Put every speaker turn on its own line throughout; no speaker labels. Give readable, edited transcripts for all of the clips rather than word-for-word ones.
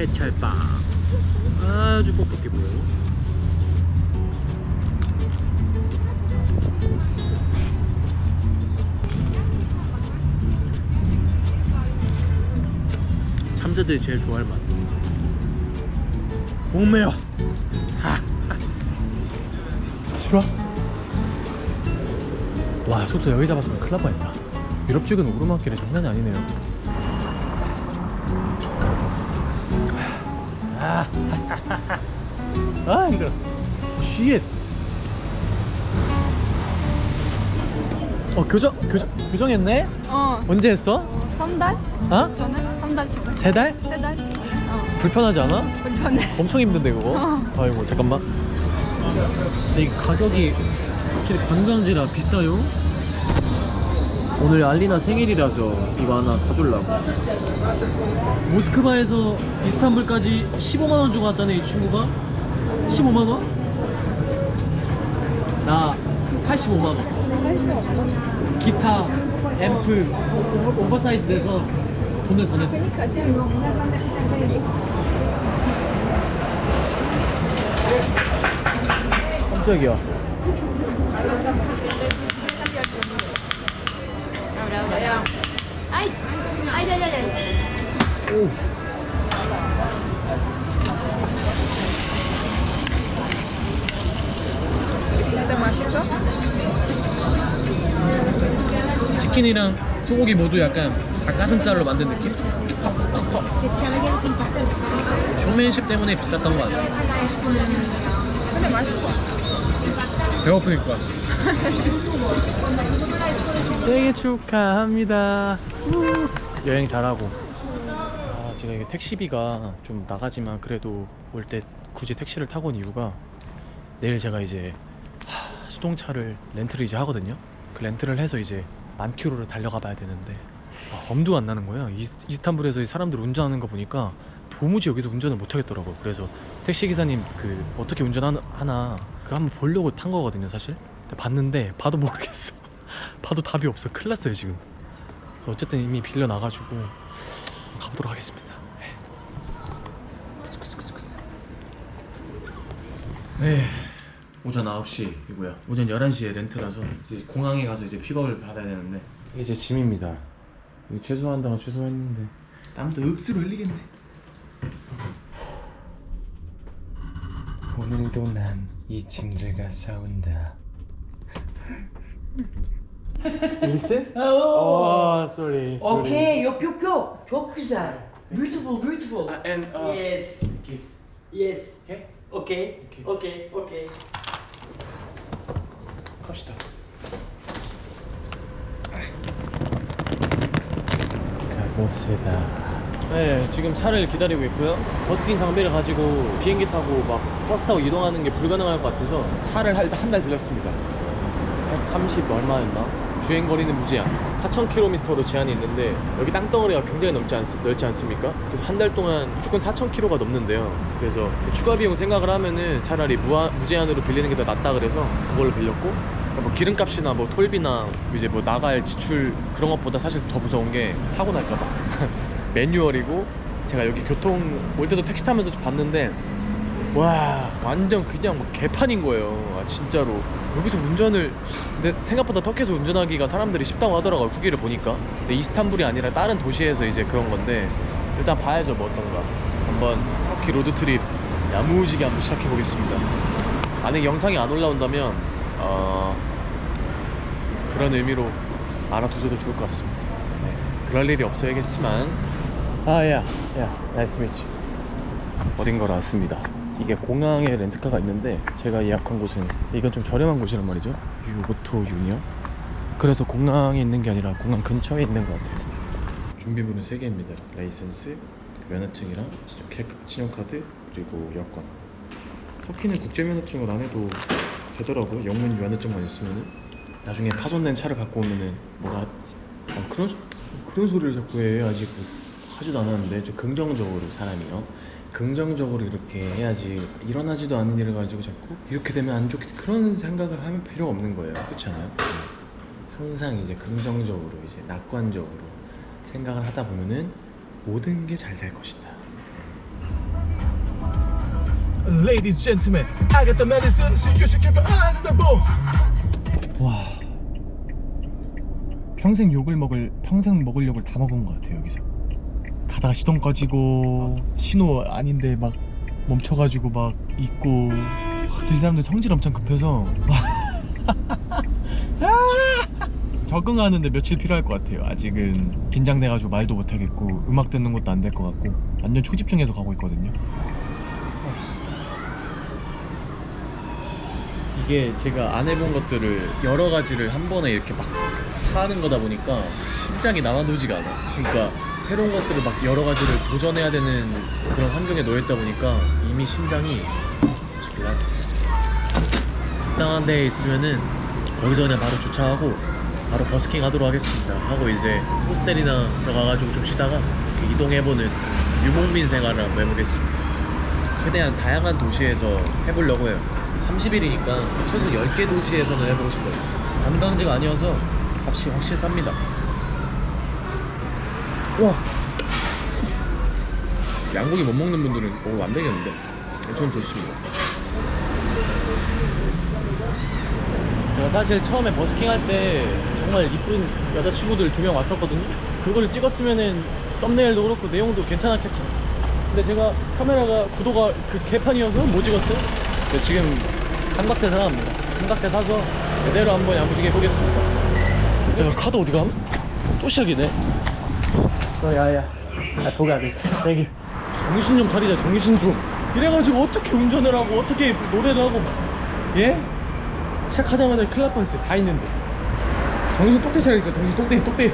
해찰빵 아주 뻑뻑해 보여. 참새들이 제일 좋아할 맛. 목매요. 싫어? 와, 숙소 여기 잡았으면 큰일 날 뻔했다. 유럽 쪽은 오르막길이 장난이 아니네요. 아 힘들어. 쉣. 교정했네? 언제 했어?
3달?
어?
전에? 3달 전에?
3달?
3달?
불편하지 않아?
불편해.
엄청 힘든데 그거? 아이고 잠깐만. 근데 이 가격이 확실히 관광지라 비싸요. 오늘 알리나 생일이라서 이거 하나 사주려고. 모스크바에서 이스탄불까지 15만원 주고 왔다네 이 친구가. 15만원? 나 85만원. 기타, 앰프, 오버사이즈 내서 돈을 더 냈어. 깜짝이야. 오.
근데 맛있어?
치킨이랑 소고기 모두 약간 닭가슴살로 만든 느낌? 쇼맨십 때문에 비쌌던 것 같아.
근데 맛있어.
배고프니까. 생일 축하합니다. 여행 잘하고. 제가 이게 택시비가 좀 나가지만 그래도 올 때 굳이 택시를 타고 온 이유가 내일 제가 이제 수동차를 렌트를 이제 하거든요. 그 렌트를 해서 이제 만큐로를 달려가 봐야 되는데 엄두가 안 나는 거예요. 이스탄불에서 이 사람들 운전하는 거 보니까 도무지 여기서 운전을 못 하겠더라고요. 그래서 택시기사님 그 어떻게 운전하나 그거 한번 보려고 탄 거거든요 사실. 근데 봤는데 봐도 모르겠어. 봐도 답이 없어. 큰일 났어요 지금. 어쨌든 이미 빌려 나가지고 가보도록 하겠습니다. 네. 오전 9시 이고요. 오전 11시에 렌트라서 이제 공항에 가서 이제 픽업을 받아야 되는데 이게 제 짐입니다. 이거 취소한다고 취소했는데 땀도 억수로 흘리겠네. 오늘도 난 이 짐들과 싸운다. Listen? Oh, sorry.
Okay, yok. Çok güzel. Beautiful.
And
Yes.
okay.
Yes.
Okay?
Okay.
갑시다. 가봅시다. 네, 지금 차를 기다리고 있고요. 버스킹 장비를 가지고 비행기 타고 막 버스 타고 이동하는 게 불가능할 것 같아서 차를 한 달 빌렸습니다. 130 얼마였나? 주행 거리는 무제한 4,000km로 제한이 있는데 여기 땅덩어리가 굉장히 넓지 않습니까? 그래서 한 달 동안 무조건 4,000km가 넘는데요. 그래서 추가 비용 생각을 하면은 차라리 무제한으로 빌리는 게 더 낫다 그래서 그걸로 빌렸고, 뭐 기름값이나 뭐 톨비나 이제 뭐 나갈 지출 그런 것보다 사실 더 무서운 게 사고 날까봐. 매뉴얼이고 제가 여기 교통 올 때도 택시 타면서 봤는데 와 완전 그냥 뭐 개판인 거예요. 진짜로 여기서 운전을, 근데 생각보다 터키에서 운전하기가 사람들이 쉽다고 하더라고요. 후기를 보니까. 근데 이스탄불이 아니라 다른 도시에서 이제 그런 건데 일단 봐야죠 뭐 어떤가. 한번 터키 로드트립 야무지게 한번 시작해 보겠습니다. 만약 영상이 안 올라온다면 그런 의미로 알아두셔도 좋을 것 같습니다. 네, 그럴 일이 없어야겠지만. 나이스 to meet you. 어딘가로 왔습니다. 이게 공항에 렌트카가 있는데 제가 예약한 곳은 이건 좀 저렴한 곳이란 말이죠. 유보토 유니언. 그래서 공항에 있는 게 아니라 공항 근처에 있는 것 같아요. 준비물은 3개입니다. 라이센스, 면허증이랑 신용카드, 그리고 여권. 터키는 국제면허증을 안 해도 되더라고요. 영문 면허증만 있으면은. 나중에 파손된 차를 갖고 오면은 뭐가 그런 소리를 자꾸 해. 아직 하지도 않았는데. 좀 긍정적으로 사람이요. 긍정적으로 이렇게 해야지. 일어나지도 않은 일을 가지고 자꾸 이렇게 되면 안 좋게, 그런 생각을 하면 필요가 없는 거예요. 그렇지 않아요? 항상 이제 긍정적으로, 이제 낙관적으로 생각을 하다 보면은 모든 게 잘 될 것이다. Ladies, gentlemen, I got the medicine, so you should keep your eyes on the ball. 와, 평생 먹을 욕을 다 먹은 것 같아요 여기서. 가다가 시동 꺼지고 신호 아닌데 막 멈춰가지고 막 있고. 또 이 사람들 성질 엄청 급해서 적응하는데 며칠 필요할 것 같아요. 아직은 긴장돼가지고 말도 못하겠고 음악 듣는 것도 안 될 것 같고 완전 초집중해서 가고 있거든요. 이게 제가 안 해본 것들을 여러 가지를 한 번에 이렇게 막 하는 거다 보니까 심장이 남아돌지가 않아. 그러니까 새로운 것들을 막 여러 가지를 도전해야 되는 그런 환경에 놓여있다 보니까 이미 심장이 적당한 데에 있으면은 거기서 그냥 바로 주차하고 바로 버스킹 하도록 하겠습니다. 하고 이제 호스텔이나 들어가가지고 좀 쉬다가 이렇게 이동해보는 유목민 생활을 한번 해보겠습니다. 최대한 다양한 도시에서 해보려고 해요. 30일이니까 최소 10개 도시에서는 해보고 싶어요. 관광지가 아니어서 값이 확실히 쌉니다. 와, 양고기 못 먹는 분들은 안 되겠는데 저는 좋습니다. 제가 사실 처음에 버스킹 할 때 정말 이쁜 여자친구들 2명 왔었거든요. 그거를 찍었으면은 썸네일도 그렇고 내용도 괜찮았겠죠. 근데 제가 카메라가 구도가 그 개판이어서 못 찍었어요. 근데 지금 삼각대 사납니다. 삼각대 사서 그대로 한번 야무지게 해보겠습니다. 야, 카드 어디 감? 또 시작이네. 야야, 도가 안 됐어. 땡큐. 정신 좀 차리자, 정신 좀. 이래가지고 어떻게 운전을 하고 어떻게 노래를 하고 예? 시작하자마자 큰일 날 뻔했어요. 다 있는데 정신 똑대 차리니까 정신 똑대.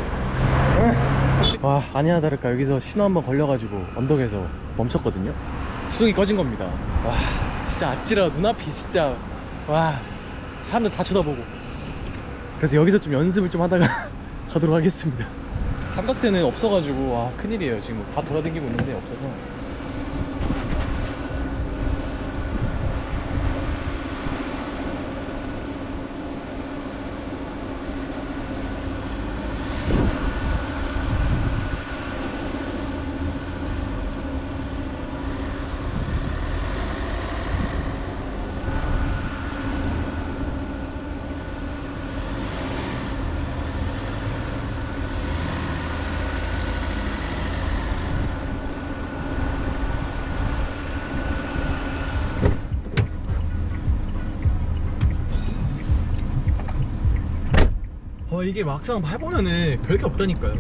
와, 아니나 다를까 여기서 신호 한번 걸려가지고 언덕에서 멈췄거든요. 시동이 꺼진 겁니다. 와, 진짜 아찔하. 눈앞이 진짜 와, 사람들 다 쳐다보고. 그래서 여기서 좀 연습을 좀 하다가 가도록 하겠습니다. 삼각대는 없어가지고 와, 큰일이에요. 지금 다 돌아다니고 있는데 없어서. 이게 막상 해보면은 별게 없다니까요.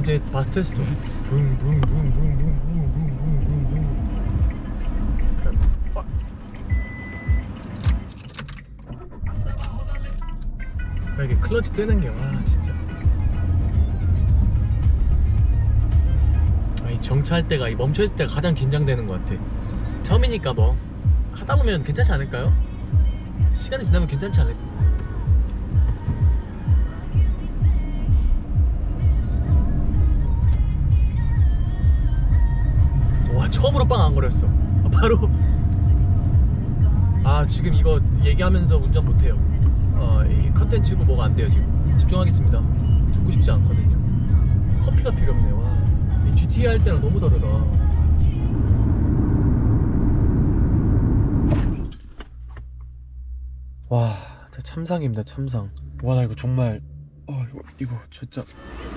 이제 마스터했어. 이게 클러치 떼는 게 진짜. 이 정차할 때가, 이 멈춰있을 때가 가장 긴장되는 것 같아. 처음이니까 뭐 하다 보면 괜찮지 않을까요? 시간이 지나면 괜찮지 않을까? 처음으로 빵 안 거렸어. 바로 지금 이거 얘기하면서 운전 못해요. 이 컨텐츠고 뭐가 안 돼요. 지금 집중하겠습니다. 죽고 싶지 않거든요. 커피가 필요 없네요. 와, 이 GTA 할 때랑 너무 다르다. 와, 진짜 참상입니다. 참상. 와, 나 이거 정말 이거 진짜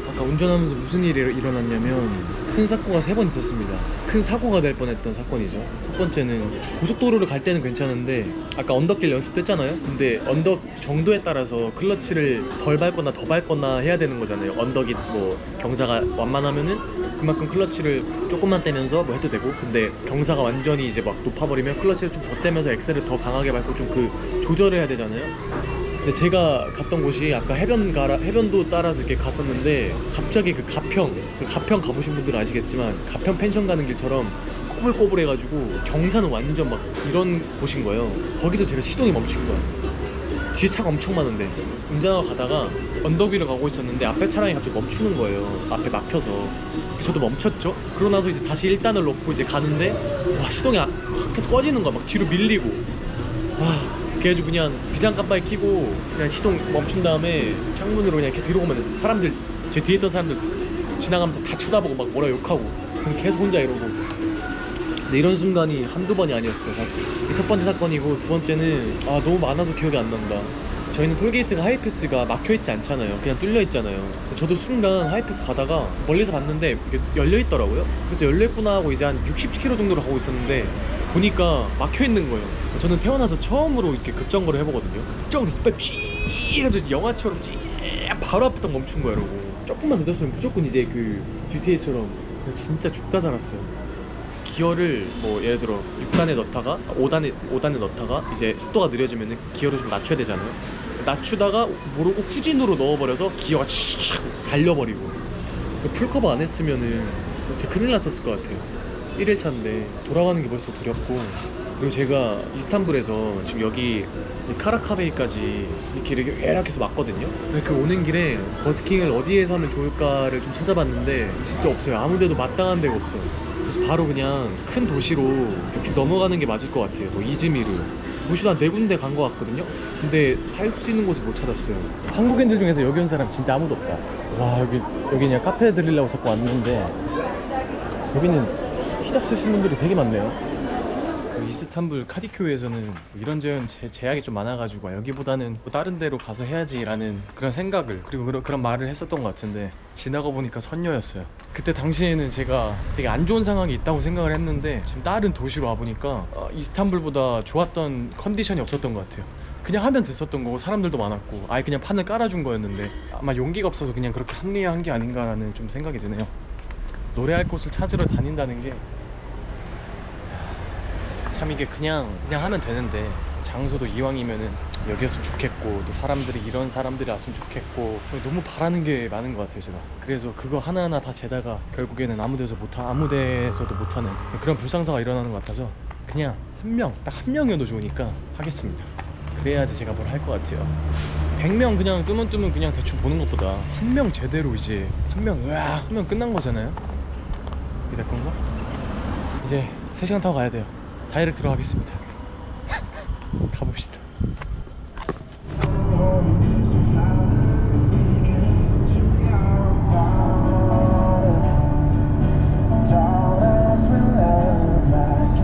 아까 운전하면서 무슨 일이 일어났냐면 큰 사고가 3번 있었습니다. 큰 사고가 될 뻔했던 사건이죠. 첫 번째는 고속도로를 갈 때는 괜찮은데 아까 언덕길 연습도 했잖아요. 근데 언덕 정도에 따라서 클러치를 덜 밟거나 더 밟거나 해야 되는 거잖아요. 언덕이 뭐 경사가 완만하면은 그만큼 클러치를 조금만 떼면서 뭐 해도 되고, 근데 경사가 완전히 이제 막 높아버리면 클러치를 좀 더 떼면서 엑셀을 더 강하게 밟고 좀 그 조절을 해야 되잖아요. 근데 제가 갔던 곳이 아까 해변도 따라서 이렇게 갔었는데 갑자기 그 가평 가보신 분들은 아시겠지만 가평 펜션 가는 길처럼 꼬불꼬불해가지고 경사는 완전 막 이런 곳인 거예요. 거기서 제가 시동이 멈춘 거야. 뒤에 차가 엄청 많은데 운전하고 가다가 언덕 위로 가고 있었는데 앞에 차량이 갑자기 멈추는 거예요. 앞에 막혀서. 저도 멈췄죠. 그러고 나서 이제 다시 1단을 놓고 이제 가는데 와, 시동이 계속 꺼지는 거야. 막 뒤로 밀리고. 와, 그래가지고 그냥 비상깜빡이 켜고 그냥 시동 멈춘 다음에 창문으로 그냥 계속 이러고만 있었어요. 사람들, 제 뒤에 있던 사람들 지나가면서 다 쳐다보고 막 뭐라 욕하고 저는 계속 혼자 이러고. 근데 이런 순간이 한두 번이 아니었어요 사실. 이게 첫 번째 사건이고, 두 번째는 너무 많아서 기억이 안 난다. 저희는 톨게이트가 하이패스가 막혀있지 않잖아요. 그냥 뚫려있잖아요. 저도 순간 하이패스 가다가 멀리서 봤는데 이게 열려있더라고요. 그래서 열려있구나 하고 이제 한 60km 정도로 가고 있었는데 보니까 막혀있는 거예요. 저는 태어나서 처음으로 이렇게 급정거를 해보거든요. 급정으로 이빨 삐 해가지고 영화처럼 삐 바로 앞에 딱 멈춘 거야. 이러고 조금만 늦었으면 무조건 이제 그 GTA처럼 진짜 죽다 살았어요. 기어를 뭐 예를 들어 6단에 넣다가 5단에 넣다가 이제 속도가 느려지면 기어를 좀 낮춰야 되잖아요. 낮추다가 모르고 후진으로 넣어버려서 기어가 칙 달려버리고, 풀커버 안 했으면은 진짜 큰일 났었을 것 같아요. 1일차인데 돌아가는 게 벌써 두렵고, 그리고 제가 이스탄불에서 지금 여기 카라카베이까지 이 길을 이렇게 해서 왔거든요. 근데 그 오는 길에 버스킹을 어디에서 하면 좋을까를 좀 찾아봤는데 진짜 없어요. 아무 데도 마땅한 데가 없어요. 그래서 바로 그냥 큰 도시로 쭉쭉 넘어가는 게 맞을 것 같아요. 뭐 이즈미르, 도시도 한 4군데 간 것 같거든요. 근데 할 수 있는 곳을 못 찾았어요. 한국인들 중에서 여기 온 사람 진짜 아무도 없다. 와, 여기 그냥 카페 들리려고 자꾸 왔는데 여기는 히잡 쓰신 분들이 되게 많네요. 그 이스탄불 카디큐에서는 이런저런 제약이 좀 많아가지고 여기보다는 뭐 다른 데로 가서 해야지라는 그런 생각을, 그리고 그런 말을 했었던 것 같은데, 지나가 보니까 선녀였어요. 그때 당시에는 제가 되게 안 좋은 상황이 있다고 생각을 했는데 지금 다른 도시로 와보니까 이스탄불보다 좋았던 컨디션이 없었던 것 같아요. 그냥 하면 됐었던 거고, 사람들도 많았고 아예 그냥 판을 깔아준 거였는데 아마 용기가 없어서 그냥 그렇게 합리화한 게 아닌가라는 좀 생각이 드네요. 노래할 곳을 찾으러 다닌다는 게 참 이게 그냥 하면 되는데, 장소도 이왕이면은 여기였으면 좋겠고, 또 사람들이 이런 사람들이 왔으면 좋겠고, 너무 바라는 게 많은 것 같아요 제가. 그래서 그거 하나하나 다 재다가 결국에는 아무 데서도 못하는 그런 불상사가 일어나는 것 같아서 그냥 딱 한 명이어도 좋으니까 하겠습니다. 그래야지 제가 뭘 할 것 같아요. 100명 그냥 뜨면 그냥 대충 보는 것보다 한 명 제대로 이제 한 명 끝난 거잖아요. 이게 될 건가? 이제 3시간 타고 가야 돼요. 다이렉트로 하겠습니다. 가봅시다.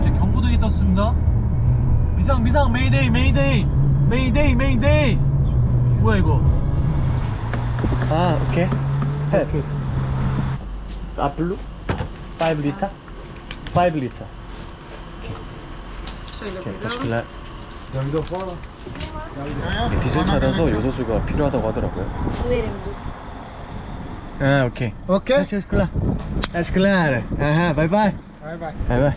이제 경보등이 떴습니다. 비상 메이데이. 뭐야 이거? 오케이. 블루? 5리터? 5리터. 다시킬래? 디젤 차라서 요소수가 필요하다고 하더라고요. 오케이.
Okay?
That's claro. Bye bye.
Bye bye.
Bye bye.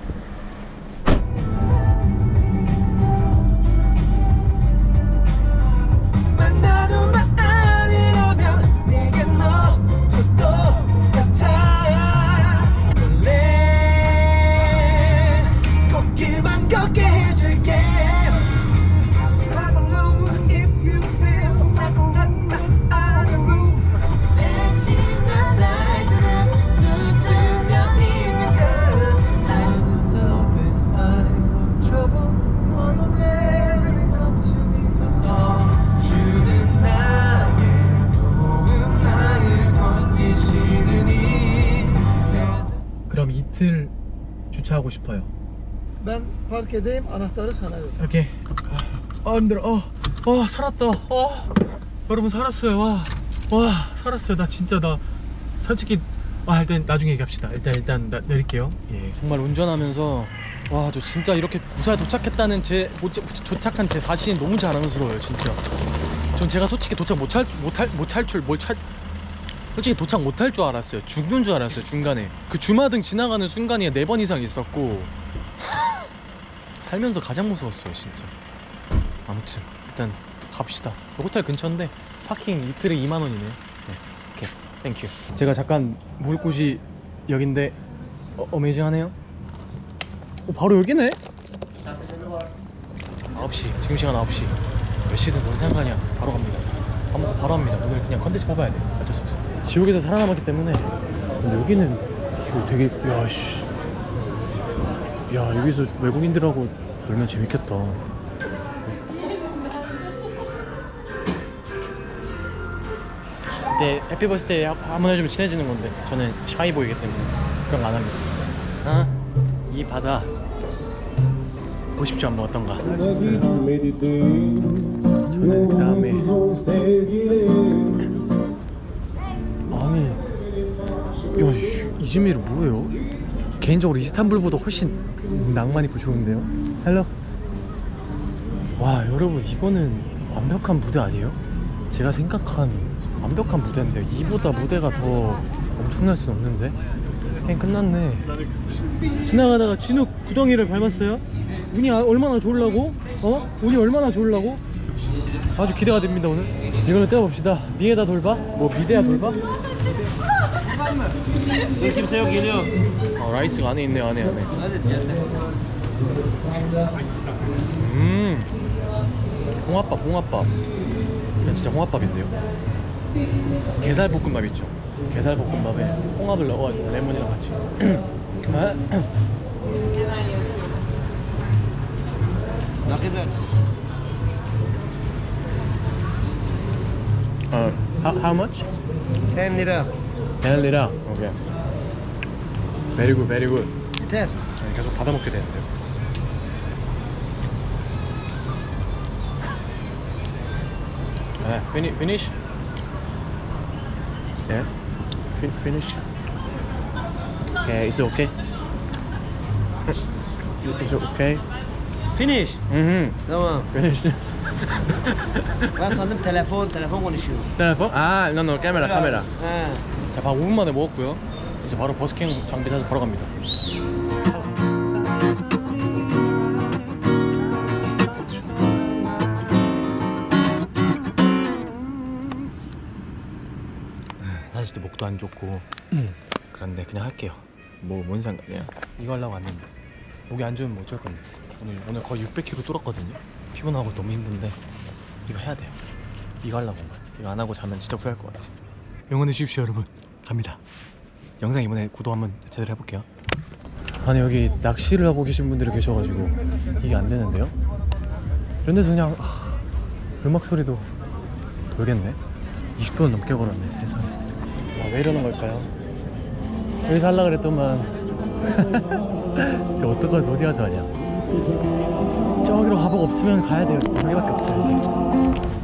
그럼 이틀 주차하고 싶어요.
Ben park edeyim, anahtarı sana ver.
오케이. 힘들어. 살았다. 여러분 살았어요. 와 살았어요. 나 솔직히 일단 나중에 얘기합시다. 일단 내릴게요. 예. 정말 운전하면서 저 진짜 이렇게 무사히 도착했다는 도착한 제 자신이 너무 자랑스러워요. 진짜. 전 제가 솔직히 도착 못할 줄 알았어요. 죽는 줄 알았어요. 중간에 그 주마등 지나가는 순간이 4번 이상 있었고 살면서 가장 무서웠어요 진짜. 아무튼 일단 갑시다. 호텔 근처인데 파킹 이틀에 2만원이네 네, 오케이 땡큐. 제가 잠깐 묵을 곳이 여긴데 어메이징하네요. 바로 여기네. 9시 지금 시간 9시. 몇 시든 뭔 상관이야. 바로 갑니다. 바로 합니다. 오늘 그냥 컨텐츠 뽑아야 돼. 어쩔 수 없어. 지옥에서 살아남았기 때문에. 근데 여기는 되게 여기서 외국인들하고 놀면 재밌겠다. 근데 해피버스데이 한번 해주면 친해지는 건데 저는 샤이보이기 때문에 그런 거 안 합니다. 이 바다 보십시오 한번 어떤가. 저는 그다음에 아니 야 이즈미르 뭐예요? 개인적으로 이스탄불보다 훨씬 낭만이 좋은데요. 헬로. 와 여러분 이거는 완벽한 무대 아니에요? 제가 생각한 완벽한 무대인데 이보다 무대가 더 엄청날 순 없는데. 그냥 끝났네. 지나가다가 진욱 구덩이를 밟았어요. 운이 얼마나 좋으려고? 운이 얼마나 좋으려고? 아주 기대가 됩니다 오늘. 이걸로 떼어봅시다. 미에다 돌바? 뭐 미데야 돌바? 라이스가 안에 있네요. 안에 홍합밥 그냥 진짜 홍합밥인데요. 게살볶음밥 있죠. 게살볶음밥에 홍합을 넣어가지고 레몬이랑 같이 how much?
10 lira.
10 lira. 오케이. Very good, very good.
Yeter.
계속 받아먹게 되는데요. Finish? Yeah. Finish. Okay, it's okay. It's okay.
Finish. Tamam.
Finish.
Ben sandım telefon konuşuyor.
telephone? no, 카메라.
He.
자, 밥 5분 만에 먹었고요. 이제 바로 버스킹 장비 사서 바로 갑니다. 사실 또 목도 안 좋고 그런데 그냥 할게요. 뭔 상관이야. 이거 하려고 왔는데 목이 안 좋으면 어쩔 건데. 오늘 거의 600kg 뚫었거든요. 피곤하고 너무 힘든데 이거 해야 돼요. 이거 하려고 온 거야. 이거 안 하고 자면 진짜 후회할 것 같아. 영원히 쉬십시오 여러분. 갑니다. 영상 이번에 구독 한번 제대로 해볼게요. 아니 여기 낚시를 하고 계신 분들이 계셔가지고 이게 안 되는데요. 이런 데서 그냥 음악 소리도 돌겠네. 20분 넘게 걸었네 세상에. 왜 이러는 걸까요? 여기서 하려고 그랬더만 저 어떡하지 어디 가서 하냐. 저기로 가복 없으면 가야 돼요. 진짜 저기밖에 없어요 이제.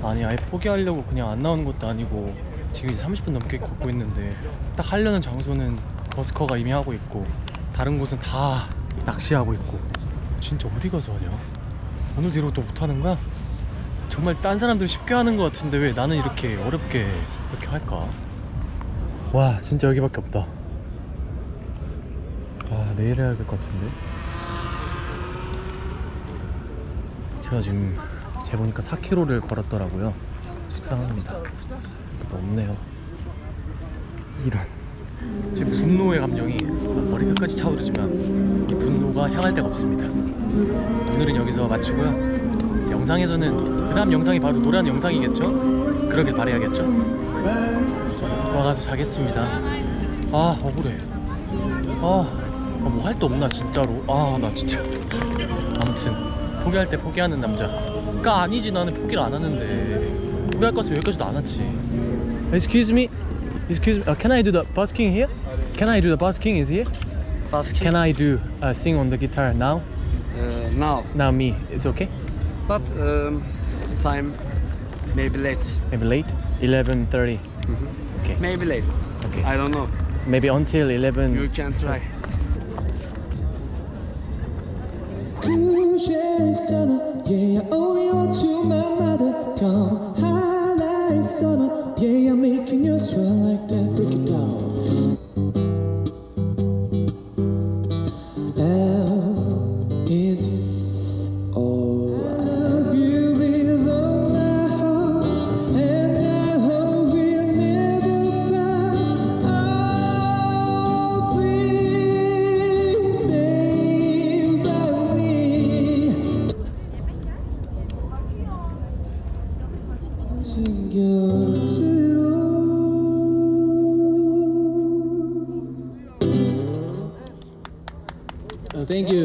아니 아예 포기하려고 그냥 안 나오는 것도 아니고 지금 이제 30분 넘게 걷고 있는데 딱 하려는 장소는 버스커가 이미 하고 있고 다른 곳은 다 낚시하고 있고 진짜 어디 가서 하냐. 오늘 뒤로 또 못하는 거야? 정말 딴 사람들 쉽게 하는 것 같은데 왜 나는 이렇게 어렵게 이렇게 할까? 와 진짜 여기밖에 없다. 내일 해야 될 것 같은데. 제가 지금 재보니까 4km를 걸었더라고요. 속상합니다. 이게 뭐 없네요. 이런 지금 분노의 감정이 머리 끝까지 차오르지만 이 분노가 향할 데가 없습니다. 오늘은 여기서 마치고요. 영상에서는 그 다음 영상이 바로 노래하는 영상이겠죠? 그러길 바라야겠죠? 저는 돌아가서 자겠습니다. 억울해. 뭐 할 데 없나 진짜로. 나 진짜. 아무튼 포기할 때 포기하는 남자가 아니지. 나는 포기를 안 하는데 포기할 거 같으면 여기까지도 안 왔지. Excuse me, can I do the busking here? Can I do the busking is here?
Basket.
Can I do sing on the guitar now?
Now.
Now me, it's okay?
But time maybe late.
Maybe late? 11:30. Okay.
Maybe late.
Okay.
I don't know.
So maybe until 11.
You can try.
Yeah, I owe you to my mother. Come highlight summer. Yeah, I'm making you swell like that. Break it down. L is O. You belong my heart, and I hope we'll never part. Oh, please stay by me.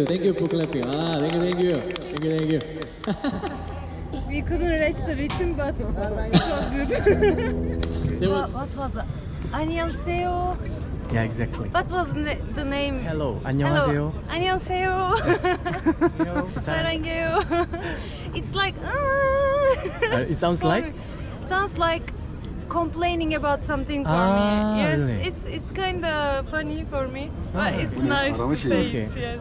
Thank you for clapping. Thank you.
We couldn't reach the rhythm, but it was good. What was it? 안녕하세요.
Yeah, exactly.
What was the name?
Hello. 안녕하세요.
안녕하세요. 사랑해요. It's like
It sounds like?
sounds like complaining about something for
Ah,
me. Yes,
really?
it's kind of funny for me, but
Ah.
it's nice to
Aramış
say
Okay.
it. Yes.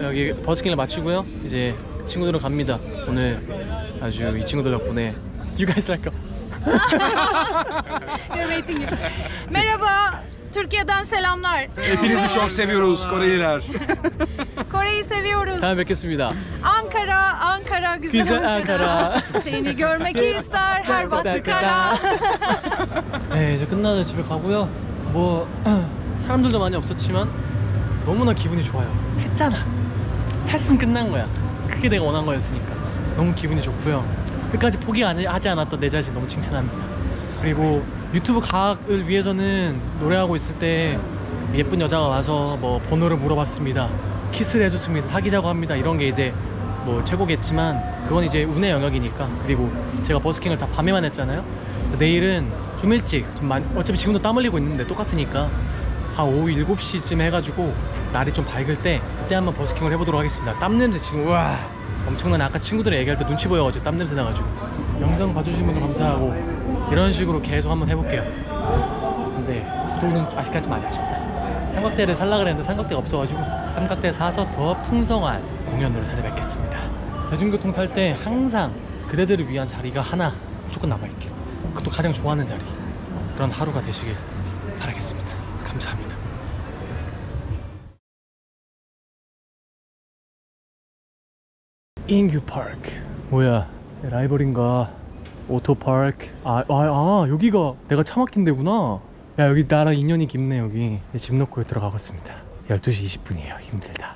여기 버스킹을 마치고요. 이제 친구들은 갑니다. 오늘 아주 이 친구들 덕분에 You guys like
We're waiting you. Merhaba. Türkiye'den selamlar.
Hepinizi çok seviyoruz Koreliler.
Kore'yi seviyoruz.
다음에 뵙겠습니다.
Ankara, Ankara güzel,
Güzel Ankara.
Seni görmek ister her batı kara.
네, 이제 끝나서 집에 가고요. 뭐 사람들도 많이 없었지만 너무나 기분이 좋아요. 했잖아. 했으면 끝난 거야. 그게 내가 원한 거였으니까 너무 기분이 좋고요. 끝까지 포기하지 않았던 내 자신 너무 칭찬합니다. 그리고 유튜브 각을 위해서는 노래하고 있을 때 예쁜 여자가 와서 뭐 번호를 물어봤습니다. 키스를 해줬습니다. 사귀자고 합니다. 이런 게 이제 뭐 최고겠지만 그건 이제 운의 영역이니까. 그리고 제가 버스킹을 다 밤에만 했잖아요. 내일은 좀 일찍 어차피 지금도 땀 흘리고 있는데 똑같으니까 한 오후 7시쯤 해가지고 날이 좀 밝을 때 그때 한번 버스킹을 해보도록 하겠습니다. 땀 냄새 지금 우와 엄청나네. 아까 친구들이 얘기할 때 눈치 보여가지고 땀 냄새 나가지고. 영상 봐주신 분들 감사하고 이런 식으로 계속 한번 해볼게요. 근데 구독은 아직까지 많이 아쉽다. 삼각대를 살라 그랬는데 삼각대가 없어가지고 삼각대 사서 더 풍성한 공연으로 찾아뵙겠습니다. 대중교통 탈 때 항상 그대들을 위한 자리가 하나 무조건 남아있게, 그것도 가장 좋아하는 자리, 그런 하루가 되시길 바라겠습니다. 감사합니다. 인규 파크 뭐야, 라이벌인가? 오토파크. 여기가 내가 차 막힌 데구나. 야, 여기 나랑 인연이 깊네. 여기 집 놓고 들어가겠습니다. 12시 20분이에요 힘들다.